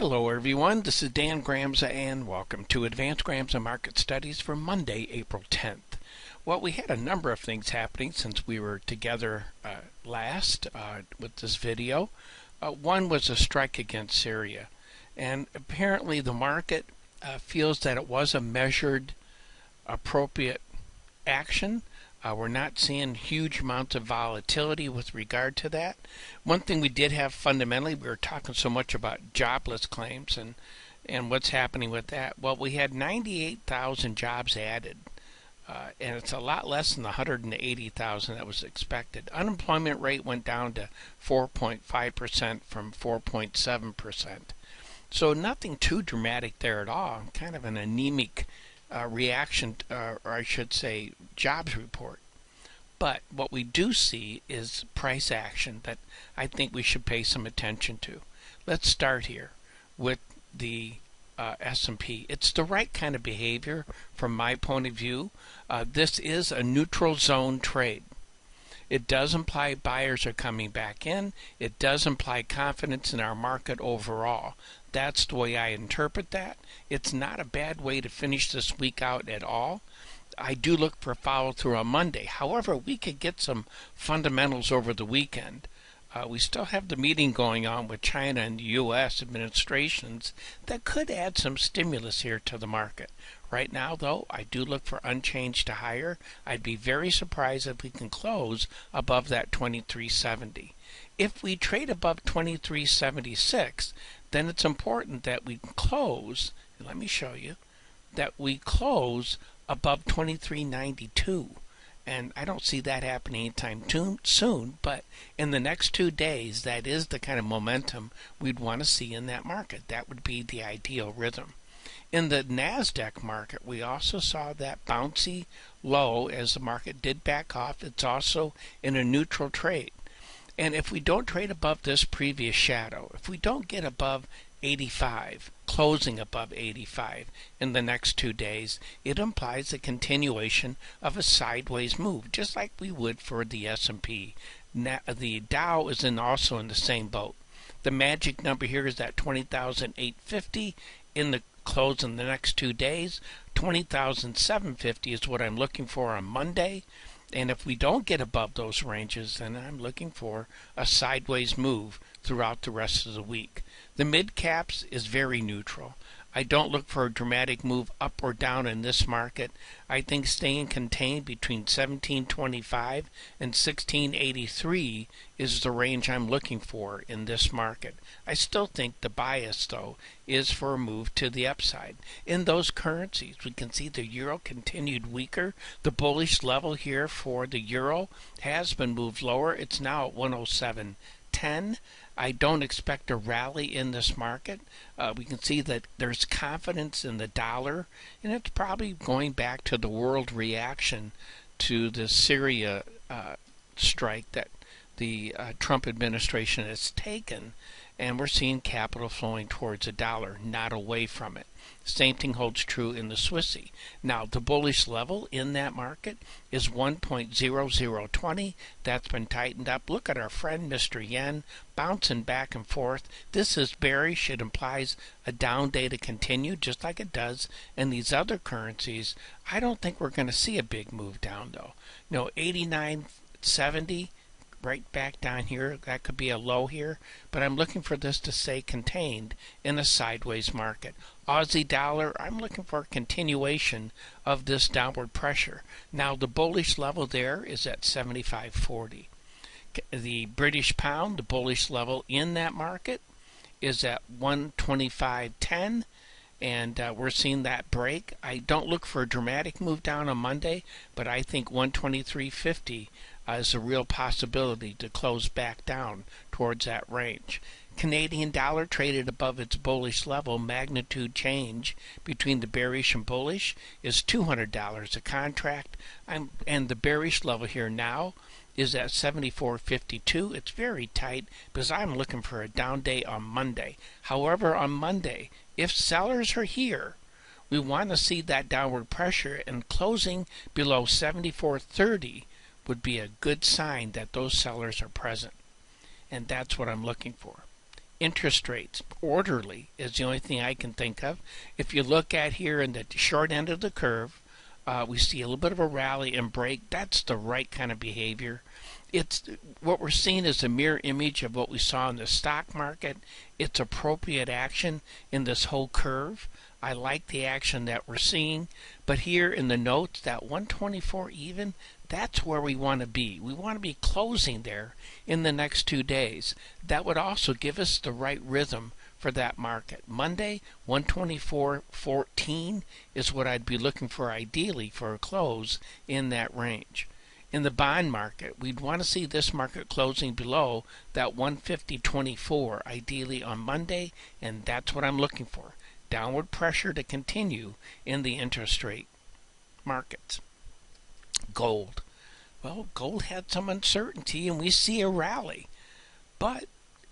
Hello everyone, this is Dan Gramza and welcome to Advanced Gramza Market Studies for Monday, April 10th. Well, we had a number of things happening since we were together last with this video. One was a strike against Syria, and apparently the market feels that it was a measured, appropriate action. We're not seeing huge amounts of volatility with regard to that. One thing we did have fundamentally, we were talking so much about jobless claims and what's happening with that. Well, we had 98,000 jobs added, and it's a lot less than the 180,000 that was expected. Unemployment rate went down to 4.5% from 4.7%. So nothing too dramatic there at all, kind of an anemic reaction, or I should say jobs report. But what we do see is price action that I think we should pay some attention to. Let's start here with the S&P. It's the right kind of behavior from my point of view. This is a neutral zone trade. It does imply buyers are coming back in. It does imply confidence in our market overall. That's the way I interpret that. It's not a bad way to finish this week out at all. I do look for follow through on Monday. However, we could get some fundamentals over the weekend. We still have the meeting going on with China and the U.S. administrations that could add some stimulus here to the market. Right now, though, I do look for unchanged to higher. I'd be very surprised if we can close above that 2370. If we trade above 2376, then it's important that we close, and let me show you, that we close above 2392. And I don't see that happening anytime soon, but in the next 2 days, that is the kind of momentum we'd want to see in that market. That would be the ideal rhythm. In the NASDAQ market, we also saw that bouncy low as the market did back off. It's also in a neutral trade. And if we don't trade above this previous shadow, if we don't get above 85, closing above 85 in the next 2 days, it implies a continuation of a sideways move, just like we would for the S&P. The Dow is also in the same boat. The magic number here is that 20,850 in the close in the next 2 days. 20,750 is what I'm looking for on Monday. And if we don't get above those ranges, then I'm looking for a sideways move throughout the rest of the week. The mid caps is very neutral. I don't look for a dramatic move up or down in this market. I think staying contained between 1725 and 1683 is the range I'm looking for in this market. I still think the bias, though, is for a move to the upside. In those currencies, we can see the euro continued weaker. The bullish level here for the euro has been moved lower. It's now at 107.10. I don't expect a rally in this market. We can see that there's confidence in the dollar, and it's probably going back to the world reaction to the Syria strike that the Trump administration has taken, and we're seeing capital flowing towards the dollar, not away from it. Same thing holds true in the Swissy. Now, the bullish level in that market is 1.0020. That's been tightened up. Look at our friend Mr. Yen bouncing back and forth. This is bearish. It implies a down day to continue, just like it does in these other currencies. I don't think we're going to see a big move down, though. No, 89.70. Right back down here, that could be a low here, but I'm looking for this to stay contained in a sideways market. Aussie dollar, I'm looking for a continuation of this downward pressure. Now the bullish level there is at 75.40. The British pound, the bullish level in that market is at 125.10. And we're seeing that break. I don't look for a dramatic move down on Monday, but I think 123.50 is a real possibility to close back down towards that range. Canadian dollar traded above its bullish level. Magnitude change between the bearish and bullish is $200 a contract. And the bearish level here now is at 74.52. It's very tight because I'm looking for a down day on Monday. However, on Monday, if sellers are here, we want to see that downward pressure, and closing below 74.30 would be a good sign that those sellers are present. And that's what I'm looking for. Interest rates, orderly is the only thing I can think of. If you look at here in the short end of the curve, we see a little bit of a rally and break. That's the right kind of behavior. It's what we're seeing is a mirror image of what we saw in the stock market. It's appropriate action in this whole curve. I like the action that we're seeing, but here in the notes, that 124 even, that's where we want to be. We want to be closing there in the next 2 days. That would also give us the right rhythm for that market. Monday, 124.14 is what I'd be looking for ideally for a close in that range. In the bond market, we'd want to see this market closing below that 150.24 ideally on Monday, and that's what I'm looking for. Downward pressure to continue in the interest rate markets. Gold. Well, gold had some uncertainty and we see a rally, but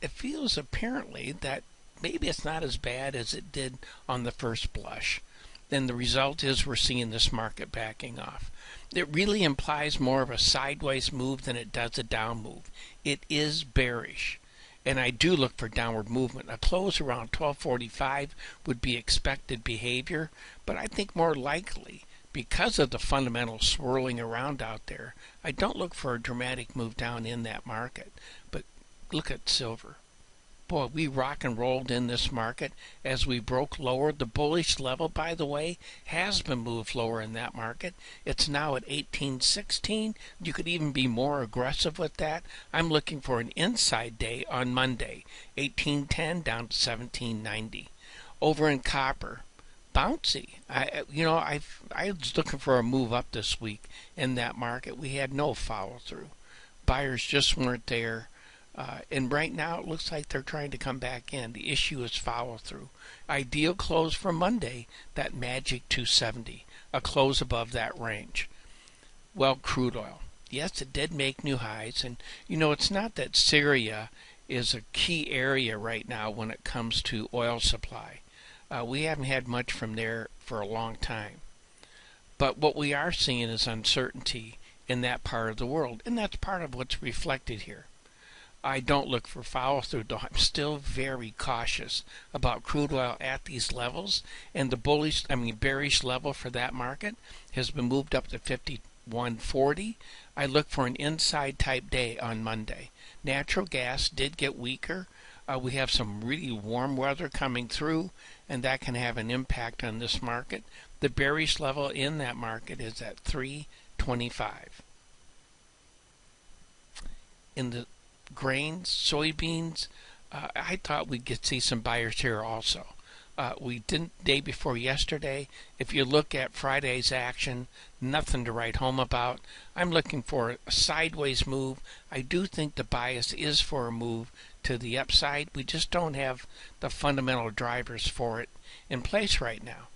it feels apparently that maybe it's not as bad as it did on the first blush. Then the result is we're seeing this market backing off. It really implies more of a sideways move than it does a down move. It is bearish. And I do look for downward movement. A close around 1245 would be expected behavior, but I think more likely, because of the fundamentals swirling around out there, I don't look for a dramatic move down in that market. But look at silver. Boy, we rock and rolled in this market as we broke lower. The bullish level, by the way, has been moved lower in that market. It's now at 1816. You could even be more aggressive with that. I'm looking for an inside day on Monday, 1810 down to 1790. Over in copper, bouncy. I was looking for a move up this week in that market. We had no follow through. Buyers just weren't there. And right now it looks like they're trying to come back in. The issue is follow through. Ideal close for Monday, that magic 270, a close above that range. Well, crude oil. Yes, it did make new highs. And, it's not that Syria is a key area right now when it comes to oil supply. We haven't had much from there for a long time. But what we are seeing is uncertainty in that part of the world. And that's part of what's reflected here. I don't look for follow through, though I'm still very cautious about crude oil at these levels, and the bearish level for that market has been moved up to 51.40. I look for an inside type day on Monday. Natural gas did get weaker. We have some really warm weather coming through, and that can have an impact on this market. The bearish level in that market is at 325. In the grains, soybeans, I thought we'd see some buyers here also. We didn't day before yesterday. If you look at Friday's action, nothing to write home about. I'm looking for a sideways move. I do think the bias is for a move to the upside. We just don't have the fundamental drivers for it in place right now.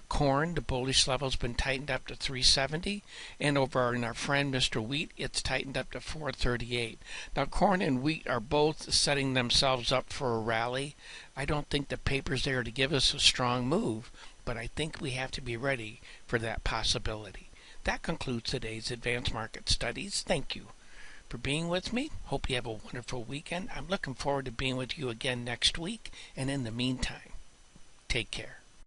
Corn, the bullish level's been tightened up to 370, and over in our friend Mr. Wheat, it's tightened up to 438. Now, corn and wheat are both setting themselves up for a rally. I don't think the paper's there to give us a strong move, but I think we have to be ready for that possibility. That concludes today's Advanced Market Studies. Thank you for being with me. Hope you have a wonderful weekend. I'm looking forward to being with you again next week, and in the meantime, take care.